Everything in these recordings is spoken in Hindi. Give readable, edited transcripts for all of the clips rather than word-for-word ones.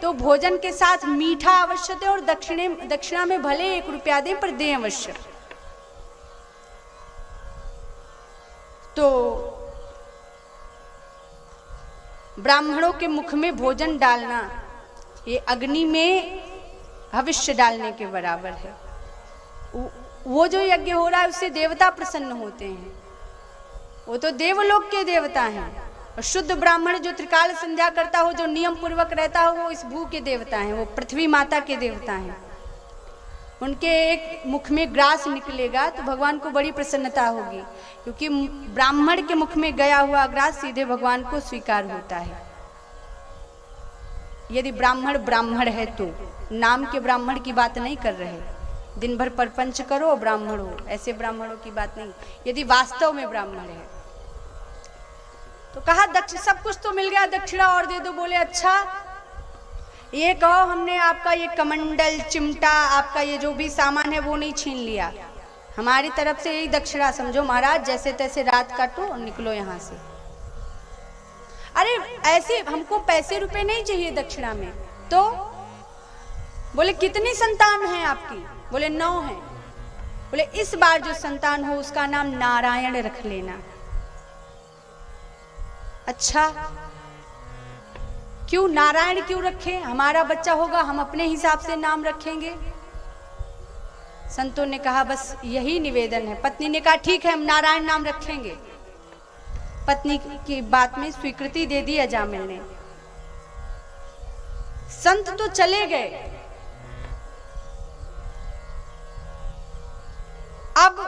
तो भोजन के साथ मीठा अवश्य दें और दक्षिणा में भले 1 रुपया दें पर दें अवश्य। तो ब्राह्मणों के मुख में भोजन डालना ये अग्नि में भविष्य डालने के बराबर है। वो जो यज्ञ हो रहा है उससे देवता प्रसन्न होते हैं, वो तो देवलोक के देवता हैं। और शुद्ध ब्राह्मण जो त्रिकाल संध्या करता हो, जो नियम पूर्वक रहता हो, वो इस भू के देवता हैं, वो पृथ्वी माता के देवता हैं। उनके एक मुख में ग्रास निकलेगा तो भगवान को बड़ी प्रसन्नता होगी, क्योंकि ब्राह्मण के मुख में गया हुआ ग्रास सीधे भगवान को स्वीकार होता है। यदि ब्राह्मण ब्राह्मण है तो, नाम के ब्राह्मण की बात नहीं कर रहे, दिन भर परपंच करो ब्राह्मण हो, ऐसे ब्राह्मणों की बात नहीं। यदि वास्तव में ब्राह्मण है तो कहा दक्ष सब कुछ तो मिल गया, दक्षिणा और दे दो। बोले अच्छा ये कहो हमने आपका ये कमंडल चिमटा, आपका ये जो भी सामान है वो नहीं छीन लिया, हमारी तरफ से यही दक्षिणा समझो महाराज, जैसे तैसे रात काटो और निकलो यहाँ से। अरे ऐसे हमको पैसे रुपए नहीं चाहिए दक्षिणा में। तो बोले कितनी संतान है आपकी? बोले 9 है। बोले इस बार जो संतान हो उसका नाम नारायण रख लेना। अच्छा क्यों नारायण क्यों रखे? हमारा बच्चा होगा हम अपने हिसाब से नाम रखेंगे। संतों ने कहा बस यही निवेदन है। पत्नी ने कहा ठीक है हम नारायण नाम रखेंगे। पत्नी की बात में स्वीकृति दे दी अजामिल ने। संत तो चले गए। अब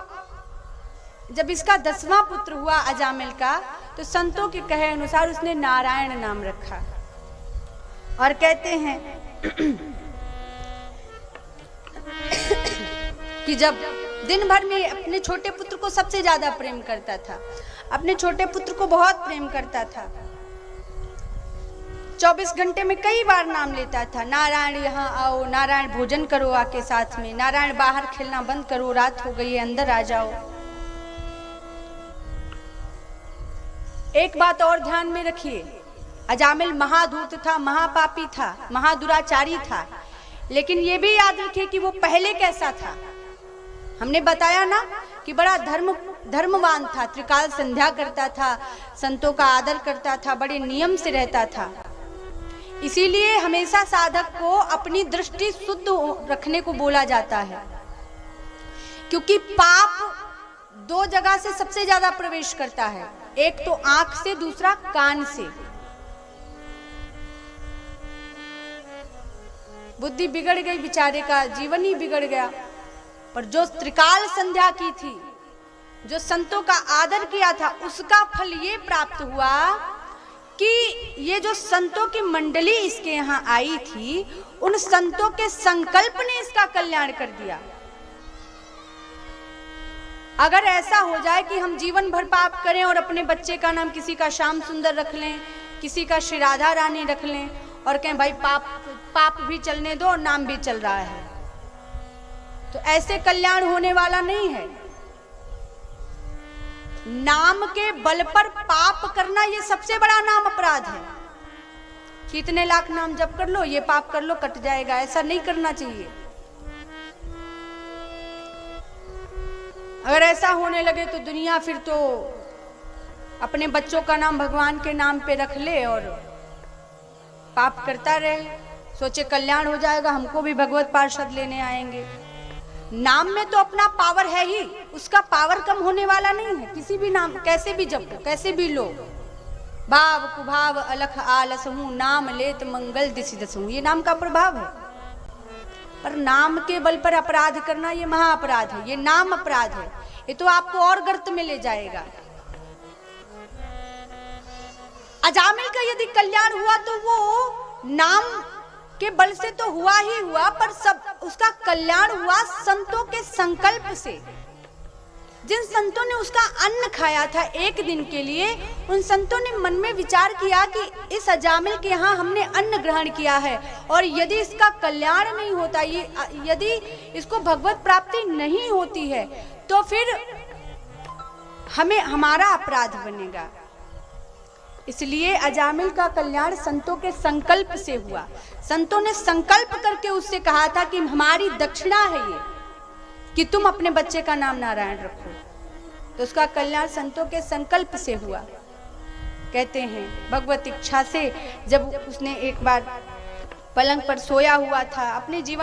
जब इसका 10वां पुत्र हुआ अजामिल का, तो संतों के कहे अनुसार उसने नारायण नाम रखा। और कहते हैं कि जब दिन भर में अपने छोटे पुत्र को सबसे ज्यादा प्रेम करता था, अपने छोटे पुत्र को बहुत प्रेम करता था, 24 घंटे में कई बार नाम लेता था, नारायण यहाँ आओ, नारायण भोजन करो आके साथ में, नारायण बाहर खेलना बंद करो, रात हो गई है अंदर आ जाओ। एक बात और ध्यान में रखिए, अजामिल महाधूत था, महापापी था, महादुराचारी था, लेकिन ये भी याद रखिए कि वो पहले कैसा था। हमने बताया ना कि बड़ा धर्मवान था, त्रिकाल संध्या करता था, संतों का आदर करता था, बड़े नियम से रहता था। इसीलिए हमेशा साधक को अपनी दृष्टि शुद्ध रखने को बोला जाता है, क्योंकि पाप 2 जगह से सबसे ज्यादा प्रवेश करता है, एक तो आंख से, दूसरा कान से। बुद्धि बिगड़ गई, बेचारे का जीवन ही बिगड़ गया। पर जो त्रिकाल संध्या की थी, जो संतों का आदर किया था, उसका फल ये प्राप्त हुआ कि ये जो संतों की मंडली इसके यहाँ आई थी, उन संतों के संकल्प ने इसका कल्याण कर दिया। अगर ऐसा हो जाए कि हम जीवन भर पाप करें और अपने बच्चे का नाम किसी का श्याम सुंदर रख लें, किसी का श्री राधा रानी रख लें और कहें भाई पाप भी चलने दो और नाम भी चल रहा है, तो ऐसे कल्याण होने वाला नहीं है। नाम के बल पर पाप करना ये सबसे बड़ा नाम अपराध है। कितने लाख नाम जप कर लो, ये पाप कर लो, कट जाएगा, ऐसा नहीं करना चाहिए। अगर ऐसा होने लगे तो दुनिया फिर तो अपने बच्चों का नाम भगवान के नाम पे रख ले और पाप करता रहे, सोचे कल्याण हो जाएगा, हमको भी भगवत पार्षद लेने आएंगे। नाम में तो अपना पावर है ही, उसका पावर कम होने वाला नहीं है। किसी भी नाम कैसे भी जपो, कैसे भी लो, भाव कुभाव अलख आलस हूं, नाम लेत मंगल दिसि दसहूं, ये नाम का प्रभाव है। पर नाम के बल पर अपराध करना ये महाअपराध है, ये नाम अपराध है, ये तो आपको और गर्त में ले जाएगा। अजामिल का यदि कल्याण हुआ तो वो नाम के बल से तो हुआ ही हुआ, पर सब उसका कल्याण हुआ संतों के संकल्प से। जिन संतों ने उसका अन्न खाया था एक दिन के लिए, उन संतों ने मन में विचार किया कि इस अजामिल के यहाँ हमने अन्न ग्रहण किया है और यदि इसका कल्याण नहीं होता, यदि इसको भगवत प्राप्ति नहीं होती है, तो फिर हमें हमारा अपराध बनेगा। इसलिए अजामिल का कल्याण संतों के संकल्प से हुआ। संतों ने संकल्प करके उससे कहा था कि हमारी दक्षिणा है ये कि तुम अपने बच्चे का नाम नारायण रखो, तो उसका कल्याण संतों के संकल्प से हुआ। कहते हैं भगवत इच्छा से जब उसने एक बार पलंग पर सोया हुआ था, अपने जीवन